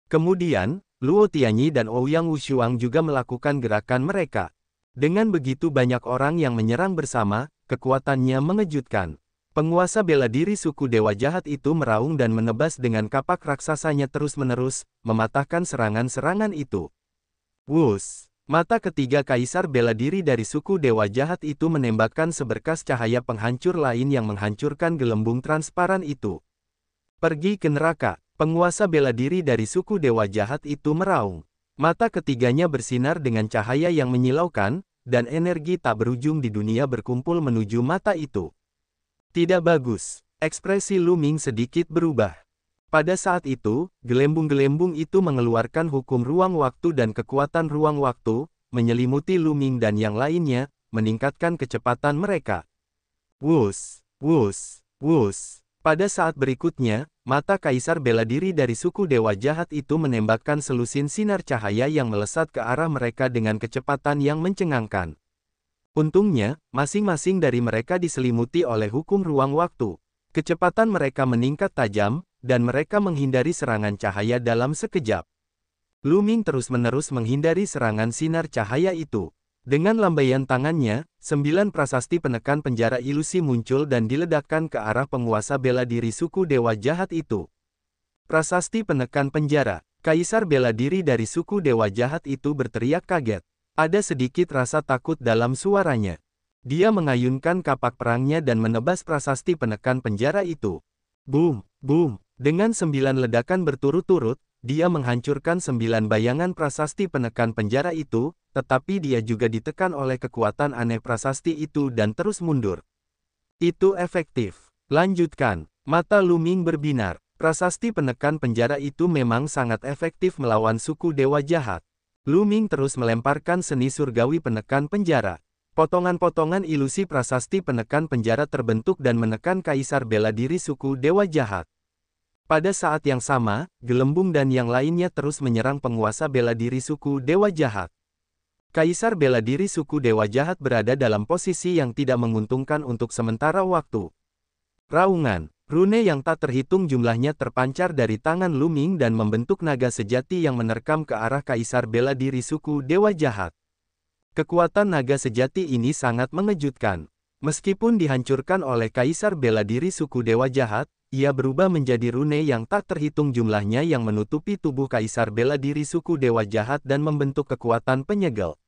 Kemudian, Luo Tianyi dan Ouyang Wushuang juga melakukan gerakan mereka. Dengan begitu banyak orang yang menyerang bersama, kekuatannya mengejutkan. Penguasa bela diri suku Dewa Jahat itu meraung dan menebas dengan kapak raksasanya terus-menerus, mematahkan serangan-serangan itu. Wus! Mata ketiga kaisar bela diri dari suku Dewa Jahat itu menembakkan seberkas cahaya penghancur lain yang menghancurkan gelembung transparan itu. Pergi ke neraka! Penguasa bela diri dari suku Dewa Jahat itu meraung. Mata ketiganya bersinar dengan cahaya yang menyilaukan, dan energi tak berujung di dunia berkumpul menuju mata itu. Tidak bagus. Ekspresi Lu Ming sedikit berubah. Pada saat itu, gelembung-gelembung itu mengeluarkan hukum ruang waktu dan kekuatan ruang waktu, menyelimuti Lu Ming dan yang lainnya, meningkatkan kecepatan mereka. Wus, wus, wus. Pada saat berikutnya, mata kaisar bela diri dari suku Dewa Jahat itu menembakkan selusin sinar cahaya yang melesat ke arah mereka dengan kecepatan yang mencengangkan. Untungnya, masing-masing dari mereka diselimuti oleh hukum ruang waktu. Kecepatan mereka meningkat tajam, dan mereka menghindari serangan cahaya dalam sekejap. Lu Ming terus-menerus menghindari serangan sinar cahaya itu. Dengan lambaian tangannya, 9 prasasti penekan penjara ilusi muncul dan diledakkan ke arah penguasa bela diri suku Dewa Jahat itu. Prasasti penekan penjara. Kaisar bela diri dari suku Dewa Jahat itu berteriak kaget. Ada sedikit rasa takut dalam suaranya. Dia mengayunkan kapak perangnya dan menebas prasasti penekan penjara itu. Boom, boom. Dengan 9 ledakan berturut-turut, dia menghancurkan 9 bayangan prasasti penekan penjara itu, tetapi dia juga ditekan oleh kekuatan aneh prasasti itu dan terus mundur. Itu efektif. Lanjutkan. Mata Lu Ming berbinar. Prasasti penekan penjara itu memang sangat efektif melawan suku Dewa Jahat. Lu Ming terus melemparkan seni surgawi penekan penjara. Potongan-potongan ilusi prasasti penekan penjara terbentuk dan menekan kaisar bela diri suku Dewa Jahat. Pada saat yang sama, gelembung dan yang lainnya terus menyerang penguasa bela diri suku Dewa Jahat. Kaisar bela diri suku Dewa Jahat berada dalam posisi yang tidak menguntungkan untuk sementara waktu. Raungan. Rune yang tak terhitung jumlahnya terpancar dari tangan Lu Ming dan membentuk naga sejati yang menerkam ke arah kaisar bela diri suku Dewa Jahat. Kekuatan naga sejati ini sangat mengejutkan. Meskipun dihancurkan oleh kaisar bela diri suku Dewa Jahat, ia berubah menjadi rune yang tak terhitung jumlahnya yang menutupi tubuh kaisar bela diri suku Dewa Jahat dan membentuk kekuatan penyegel.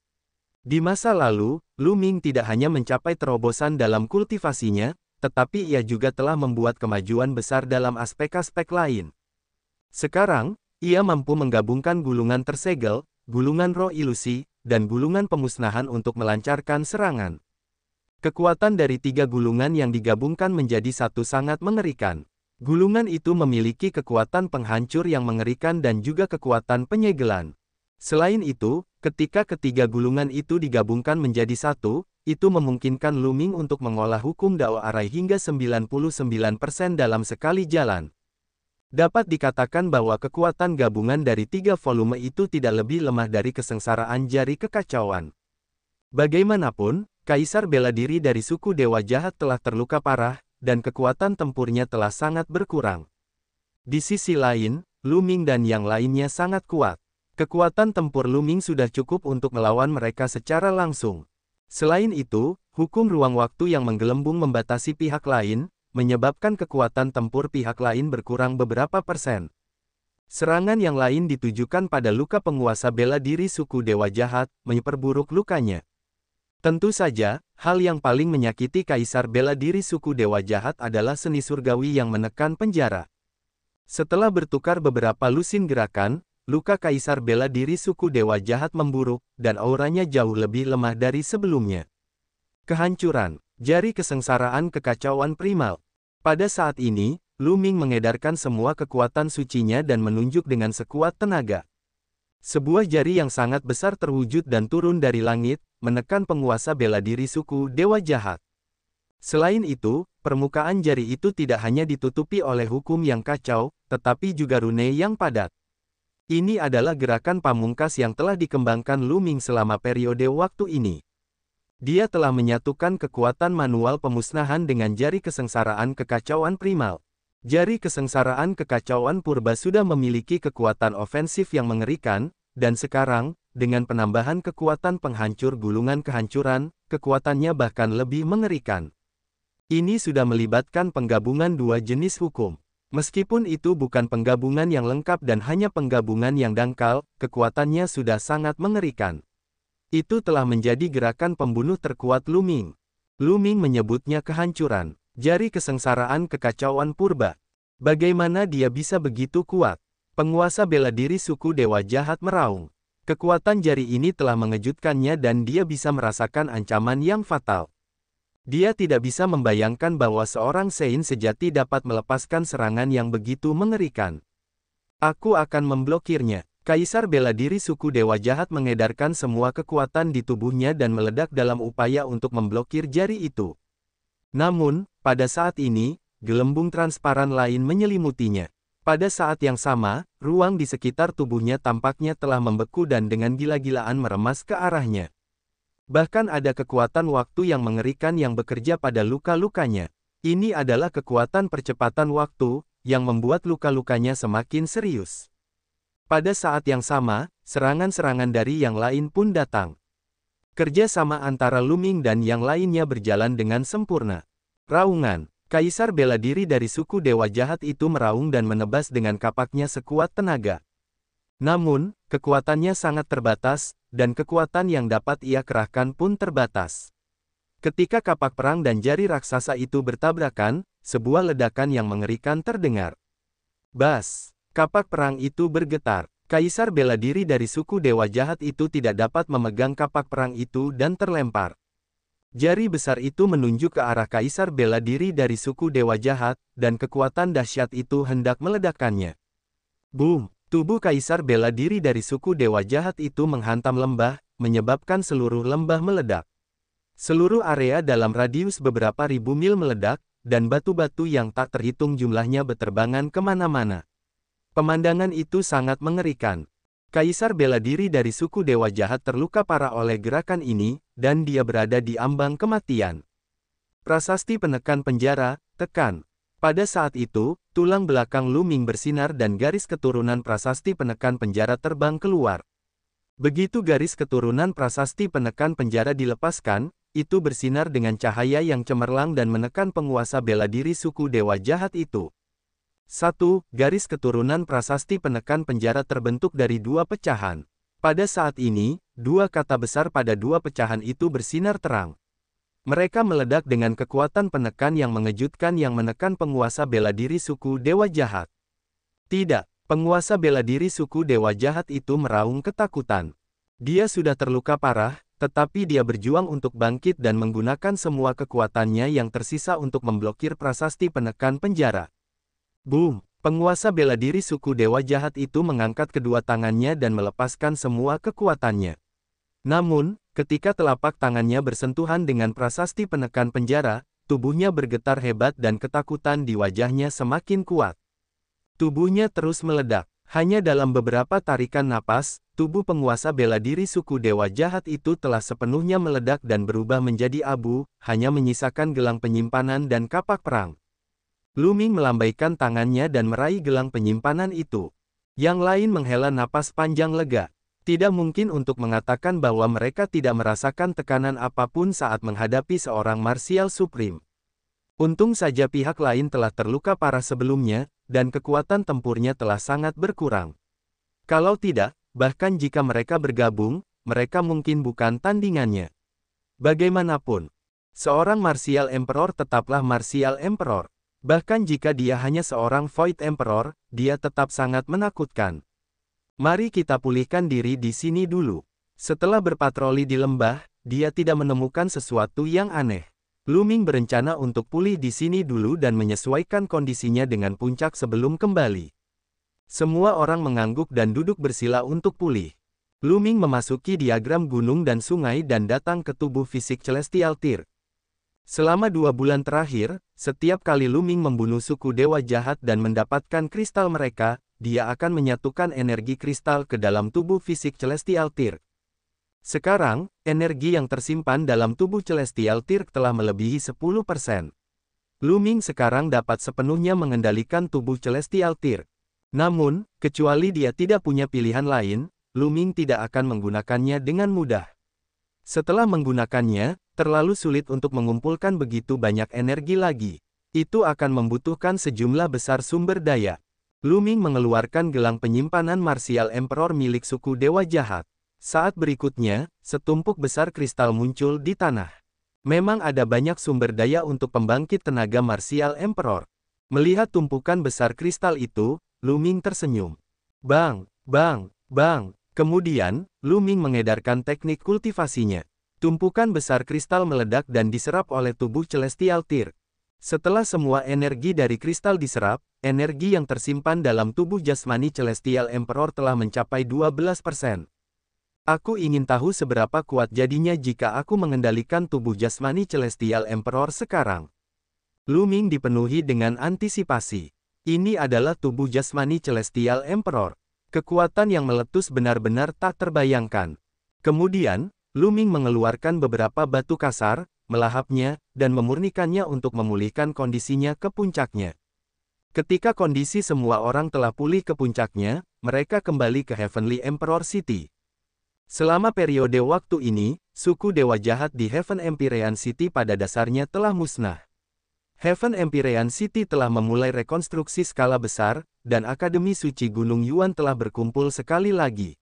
Di masa lalu, Lu Ming tidak hanya mencapai terobosan dalam kultivasinya, tetapi ia juga telah membuat kemajuan besar dalam aspek-aspek lain. Sekarang, ia mampu menggabungkan gulungan tersegel, gulungan roh ilusi, dan gulungan pemusnahan untuk melancarkan serangan. Kekuatan dari 3 gulungan yang digabungkan menjadi satu sangat mengerikan. Gulungan itu memiliki kekuatan penghancur yang mengerikan dan juga kekuatan penyegelan. Selain itu, ketika ketiga gulungan itu digabungkan menjadi satu, itu memungkinkan Lu Ming untuk mengolah hukum Dao Arai hingga 99% dalam sekali jalan. Dapat dikatakan bahwa kekuatan gabungan dari 3 volume itu tidak lebih lemah dari kesengsaraan jari kekacauan. Bagaimanapun, kaisar bela diri dari suku Dewa Jahat telah terluka parah, dan kekuatan tempurnya telah sangat berkurang. Di sisi lain, Lu Ming dan yang lainnya sangat kuat. Kekuatan tempur Lu Ming sudah cukup untuk melawan mereka secara langsung. Selain itu, hukum ruang waktu yang menggelembung membatasi pihak lain, menyebabkan kekuatan tempur pihak lain berkurang beberapa persen. Serangan yang lain ditujukan pada luka penguasa bela diri suku Dewa Jahat, memperburuk lukanya. Tentu saja, hal yang paling menyakiti kaisar bela diri suku Dewa Jahat adalah seni surgawi yang menekan penjara. Setelah bertukar beberapa lusin gerakan, luka kaisar bela diri suku Dewa Jahat memburuk, dan auranya jauh lebih lemah dari sebelumnya. Kehancuran, jari kesengsaraan kekacauan primal. Pada saat ini, Lu Ming mengedarkan semua kekuatan sucinya dan menunjuk dengan sekuat tenaga. Sebuah jari yang sangat besar terwujud dan turun dari langit, menekan penguasa bela diri suku Dewa Jahat. Selain itu, permukaan jari itu tidak hanya ditutupi oleh hukum yang kacau, tetapi juga rune yang padat. Ini adalah gerakan pamungkas yang telah dikembangkan Lu Ming selama periode waktu ini. Dia telah menyatukan kekuatan manual pemusnahan dengan jari kesengsaraan kekacauan primal. Jari kesengsaraan kekacauan purba sudah memiliki kekuatan ofensif yang mengerikan, dan sekarang, dengan penambahan kekuatan penghancur gulungan kehancuran, kekuatannya bahkan lebih mengerikan. Ini sudah melibatkan penggabungan dua jenis hukum. Meskipun itu bukan penggabungan yang lengkap dan hanya penggabungan yang dangkal, kekuatannya sudah sangat mengerikan. Itu telah menjadi gerakan pembunuh terkuat Lu Ming. Lu Ming menyebutnya kehancuran, jari kesengsaraan kekacauan purba. Bagaimana dia bisa begitu kuat? Penguasa bela diri suku Dewa Jahat meraung. Kekuatan jari ini telah mengejutkannya dan dia bisa merasakan ancaman yang fatal. Dia tidak bisa membayangkan bahwa seorang Sein sejati dapat melepaskan serangan yang begitu mengerikan. Aku akan memblokirnya. Kaisar bela diri suku Dewa Jahat mengedarkan semua kekuatan di tubuhnya dan meledak dalam upaya untuk memblokir jari itu. Namun, pada saat ini, gelembung transparan lain menyelimutinya. Pada saat yang sama, ruang di sekitar tubuhnya tampaknya telah membeku dan dengan gila-gilaan meremas ke arahnya. Bahkan ada kekuatan waktu yang mengerikan yang bekerja pada luka-lukanya. Ini adalah kekuatan percepatan waktu, yang membuat luka-lukanya semakin serius. Pada saat yang sama, serangan-serangan dari yang lain pun datang. Kerja sama antara Lu Ming dan yang lainnya berjalan dengan sempurna. Raungan, Kaisar bela diri dari suku Dewa Jahat itu meraung dan menebas dengan kapaknya sekuat tenaga. Namun, kekuatannya sangat terbatas, dan kekuatan yang dapat ia kerahkan pun terbatas. Ketika kapak perang dan jari raksasa itu bertabrakan, sebuah ledakan yang mengerikan terdengar. Bas! Kapak perang itu bergetar. Kaisar bela diri dari suku Dewa Jahat itu tidak dapat memegang kapak perang itu dan terlempar. Jari besar itu menunjuk ke arah Kaisar bela diri dari suku Dewa Jahat, dan kekuatan dahsyat itu hendak meledakkannya. Boom! Tubuh Kaisar bela diri dari suku Dewa Jahat itu menghantam lembah, menyebabkan seluruh lembah meledak. Seluruh area dalam radius beberapa ribu mil meledak, dan batu-batu yang tak terhitung jumlahnya berterbangan kemana-mana. Pemandangan itu sangat mengerikan. Kaisar bela diri dari suku Dewa Jahat terluka parah oleh gerakan ini, dan dia berada di ambang kematian. Prasasti penekan penjara, tekan. Pada saat itu, tulang belakang Lu Ming bersinar dan garis keturunan prasasti penekan penjara terbang keluar. Begitu garis keturunan prasasti penekan penjara dilepaskan, itu bersinar dengan cahaya yang cemerlang dan menekan penguasa bela diri suku Dewa Jahat itu. 1. Garis keturunan prasasti penekan penjara terbentuk dari dua pecahan. Pada saat ini, dua kata besar pada dua pecahan itu bersinar terang. Mereka meledak dengan kekuatan penekan yang mengejutkan yang menekan penguasa bela diri suku Dewa Jahat. Tidak, penguasa bela diri suku Dewa Jahat itu meraung ketakutan. Dia sudah terluka parah, tetapi dia berjuang untuk bangkit dan menggunakan semua kekuatannya yang tersisa untuk memblokir prasasti penekan penjara. Boom! Penguasa bela diri suku Dewa Jahat itu mengangkat kedua tangannya dan melepaskan semua kekuatannya. Namun, ketika telapak tangannya bersentuhan dengan prasasti penekan penjara, tubuhnya bergetar hebat dan ketakutan di wajahnya semakin kuat. Tubuhnya terus meledak. Hanya dalam beberapa tarikan napas, tubuh penguasa bela diri suku Dewa Jahat itu telah sepenuhnya meledak dan berubah menjadi abu, hanya menyisakan gelang penyimpanan dan kapak perang. Lu Ming melambaikan tangannya dan meraih gelang penyimpanan itu. Yang lain menghela napas panjang lega. Tidak mungkin untuk mengatakan bahwa mereka tidak merasakan tekanan apapun saat menghadapi seorang marsial supreme. Untung saja pihak lain telah terluka parah sebelumnya, dan kekuatan tempurnya telah sangat berkurang. Kalau tidak, bahkan jika mereka bergabung, mereka mungkin bukan tandingannya. Bagaimanapun, seorang martial emperor tetaplah martial emperor. Bahkan jika dia hanya seorang Void Emperor, dia tetap sangat menakutkan. Mari kita pulihkan diri di sini dulu. Setelah berpatroli di lembah, dia tidak menemukan sesuatu yang aneh. Lu Ming berencana untuk pulih di sini dulu dan menyesuaikan kondisinya dengan puncak sebelum kembali. Semua orang mengangguk dan duduk bersila untuk pulih. Lu Ming memasuki diagram gunung dan sungai dan datang ke tubuh fisik Celestial Tear. Selama 2 bulan terakhir, setiap kali Lu Ming membunuh suku Dewa Jahat dan mendapatkan kristal mereka, dia akan menyatukan energi kristal ke dalam tubuh fisik Celestial Tear. Sekarang, energi yang tersimpan dalam tubuh Celestial Tear telah melebihi 10%. Lu Ming sekarang dapat sepenuhnya mengendalikan tubuh Celestial Tear. Namun, kecuali dia tidak punya pilihan lain, Lu Ming tidak akan menggunakannya dengan mudah. Setelah menggunakannya, terlalu sulit untuk mengumpulkan begitu banyak energi lagi. Itu akan membutuhkan sejumlah besar sumber daya. Lu Ming mengeluarkan gelang penyimpanan Martial Emperor milik suku Dewa Jahat. Saat berikutnya, setumpuk besar kristal muncul di tanah. Memang ada banyak sumber daya untuk pembangkit tenaga Martial Emperor. Melihat tumpukan besar kristal itu, Lu Ming tersenyum. Bang, bang, bang. Kemudian, Lu Ming mengedarkan teknik kultivasinya. Tumpukan besar kristal meledak dan diserap oleh tubuh Celestial Tear. Setelah semua energi dari kristal diserap, energi yang tersimpan dalam tubuh jasmani Celestial Emperor telah mencapai 12%. Aku ingin tahu seberapa kuat jadinya jika aku mengendalikan tubuh jasmani Celestial Emperor sekarang. Lu Ming dipenuhi dengan antisipasi. Ini adalah tubuh jasmani Celestial Emperor. Kekuatan yang meletus benar-benar tak terbayangkan. Kemudian, Lu Ming mengeluarkan beberapa batu kasar, melahapnya, dan memurnikannya untuk memulihkan kondisinya ke puncaknya. Ketika kondisi semua orang telah pulih ke puncaknya, mereka kembali ke Heavenly Emperor City. Selama periode waktu ini, suku Dewa Jahat di Heaven Empyrean City pada dasarnya telah musnah. Heaven Empyrean City telah memulai rekonstruksi skala besar, dan Akademi Suci Gunung Yuan telah berkumpul sekali lagi.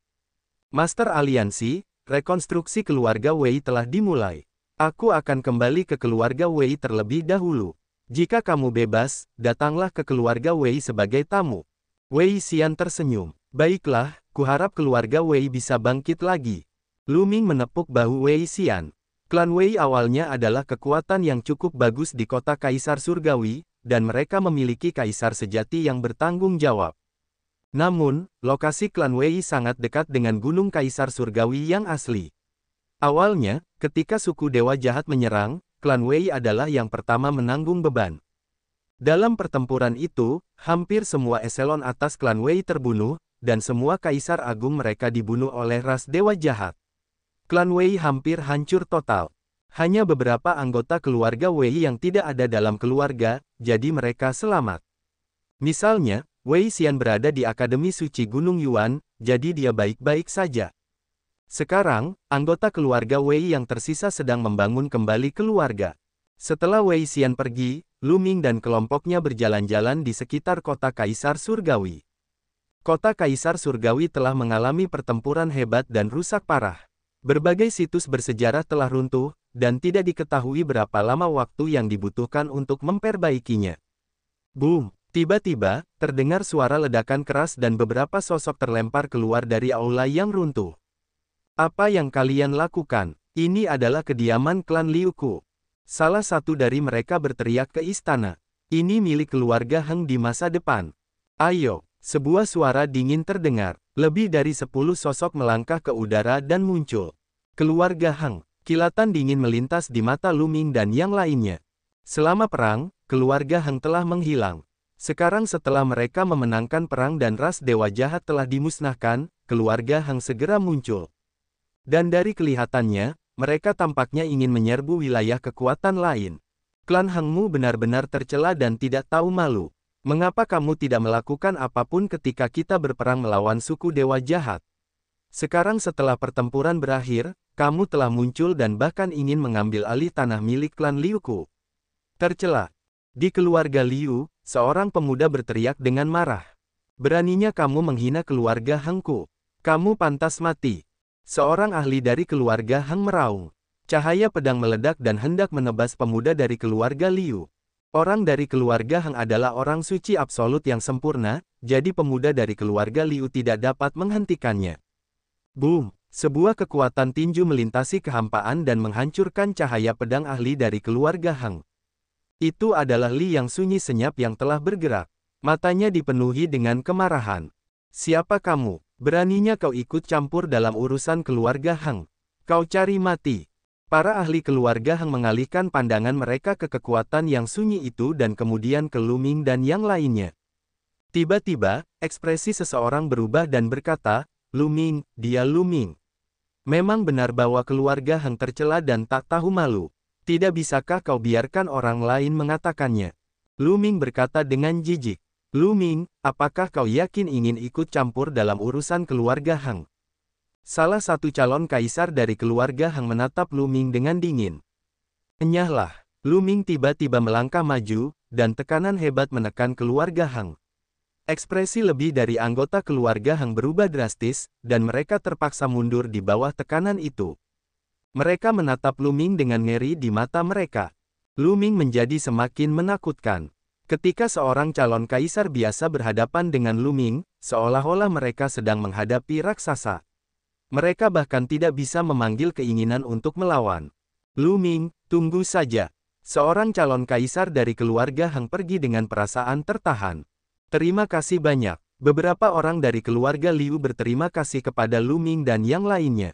Master Aliansi, rekonstruksi keluarga Wei telah dimulai. Aku akan kembali ke keluarga Wei terlebih dahulu. Jika kamu bebas, datanglah ke keluarga Wei sebagai tamu. Wei Xian tersenyum. Baiklah, kuharap keluarga Wei bisa bangkit lagi. Lu Ming menepuk bahu Wei Xian. Klan Wei awalnya adalah kekuatan yang cukup bagus di kota Kaisar Surgawi, dan mereka memiliki kaisar sejati yang bertanggung jawab. Namun, lokasi klan Wei sangat dekat dengan Gunung Kaisar Surgawi yang asli. Awalnya, ketika suku Dewa Jahat menyerang, klan Wei adalah yang pertama menanggung beban. Dalam pertempuran itu, hampir semua eselon atas klan Wei terbunuh, dan semua kaisar agung mereka dibunuh oleh ras Dewa Jahat. Klan Wei hampir hancur total. Hanya beberapa anggota keluarga Wei yang tidak ada dalam keluarga, jadi mereka selamat. Misalnya, Wei Xian berada di Akademi Suci Gunung Yuan, jadi dia baik-baik saja. Sekarang, anggota keluarga Wei yang tersisa sedang membangun kembali keluarga. Setelah Wei Xian pergi, Lu Ming dan kelompoknya berjalan-jalan di sekitar kota Kaisar Surgawi. Kota Kaisar Surgawi telah mengalami pertempuran hebat dan rusak parah. Berbagai situs bersejarah telah runtuh, dan tidak diketahui berapa lama waktu yang dibutuhkan untuk memperbaikinya. Boom! Tiba-tiba, terdengar suara ledakan keras dan beberapa sosok terlempar keluar dari aula yang runtuh. Apa yang kalian lakukan? Ini adalah kediaman klan Liu Ku. Salah satu dari mereka berteriak ke istana. Ini milik keluarga Heng di masa depan. Ayo, sebuah suara dingin terdengar. Lebih dari 10 sosok melangkah ke udara dan muncul. Keluarga Heng. Kilatan dingin melintas di mata Lu Ming dan yang lainnya. Selama perang, keluarga Heng telah menghilang. Sekarang setelah mereka memenangkan perang dan ras Dewa Jahat telah dimusnahkan, keluarga Heng segera muncul. Dan dari kelihatannya, mereka tampaknya ingin menyerbu wilayah kekuatan lain. Klan Hengmu benar-benar tercela dan tidak tahu malu. Mengapa kamu tidak melakukan apapun ketika kita berperang melawan suku Dewa Jahat? Sekarang setelah pertempuran berakhir, kamu telah muncul dan bahkan ingin mengambil alih tanah milik klan Liu Ku. Tercela. Di keluarga Liu, seorang pemuda berteriak dengan marah. Beraninya kamu menghina keluarga Hengku. Kamu pantas mati. Seorang ahli dari keluarga Heng meraung. Cahaya pedang meledak dan hendak menebas pemuda dari keluarga Liu. Orang dari keluarga Heng adalah orang suci absolut yang sempurna, jadi pemuda dari keluarga Liu tidak dapat menghentikannya. Boom! Sebuah kekuatan tinju melintasi kehampaan dan menghancurkan cahaya pedang ahli dari keluarga Heng. Itu adalah Li yang sunyi senyap yang telah bergerak. Matanya dipenuhi dengan kemarahan. Siapa kamu? Beraninya kau ikut campur dalam urusan keluarga Heng. Kau cari mati. Para ahli keluarga Heng mengalihkan pandangan mereka ke kekuatan yang sunyi itu dan kemudian ke Lu Ming dan yang lainnya. Tiba-tiba, ekspresi seseorang berubah dan berkata, Lu Ming, dia Lu Ming. Memang benar bahwa keluarga Heng tercela dan tak tahu malu. Tidak bisakah kau biarkan orang lain mengatakannya? Lu Ming berkata dengan jijik. Lu Ming, apakah kau yakin ingin ikut campur dalam urusan keluarga Heng? Salah satu calon kaisar dari keluarga Hang menatap Lu Ming dengan dingin. Enyahlah, Lu Ming tiba-tiba melangkah maju, dan tekanan hebat menekan keluarga Hang. Ekspresi lebih dari anggota keluarga Hang berubah drastis, dan mereka terpaksa mundur di bawah tekanan itu. Mereka menatap Lu Ming dengan ngeri di mata mereka. Lu Ming menjadi semakin menakutkan. Ketika seorang calon kaisar biasa berhadapan dengan Lu Ming, seolah-olah mereka sedang menghadapi raksasa. Mereka bahkan tidak bisa memanggil keinginan untuk melawan. Lu Ming, tunggu saja. Seorang calon kaisar dari keluarga Hang pergi dengan perasaan tertahan. Terima kasih banyak. Beberapa orang dari keluarga Liu berterima kasih kepada Lu Ming dan yang lainnya.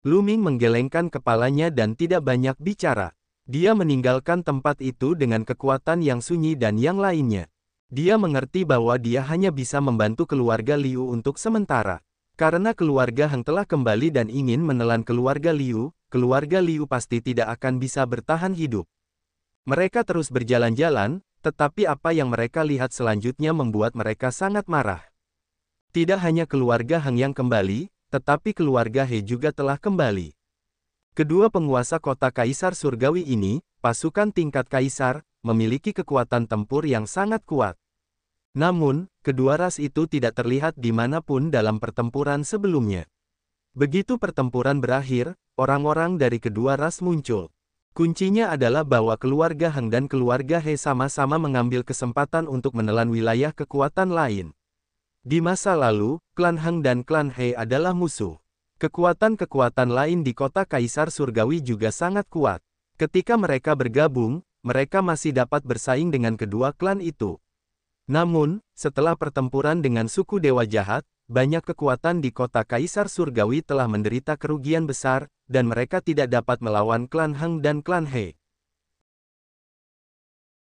Lu Ming menggelengkan kepalanya dan tidak banyak bicara. Dia meninggalkan tempat itu dengan kekuatan yang sunyi dan yang lainnya. Dia mengerti bahwa dia hanya bisa membantu keluarga Liu untuk sementara. Karena keluarga Hang telah kembali dan ingin menelan keluarga Liu pasti tidak akan bisa bertahan hidup. Mereka terus berjalan-jalan, tetapi apa yang mereka lihat selanjutnya membuat mereka sangat marah. Tidak hanya keluarga Hang yang kembali, tetapi keluarga He juga telah kembali. Kedua penguasa kota Kaisar Surgawi ini, pasukan tingkat kaisar, memiliki kekuatan tempur yang sangat kuat. Namun, kedua ras itu tidak terlihat dimanapun dalam pertempuran sebelumnya. Begitu pertempuran berakhir, orang-orang dari kedua ras muncul. Kuncinya adalah bahwa keluarga Hang dan keluarga He sama-sama mengambil kesempatan untuk menelan wilayah kekuatan lain. Di masa lalu, klan Hang dan klan He adalah musuh. Kekuatan-kekuatan lain di kota Kaisar Surgawi juga sangat kuat. Ketika mereka bergabung, mereka masih dapat bersaing dengan kedua klan itu. Namun, setelah pertempuran dengan suku Dewa Jahat, banyak kekuatan di kota Kaisar Surgawi telah menderita kerugian besar, dan mereka tidak dapat melawan klan Hang dan klan He.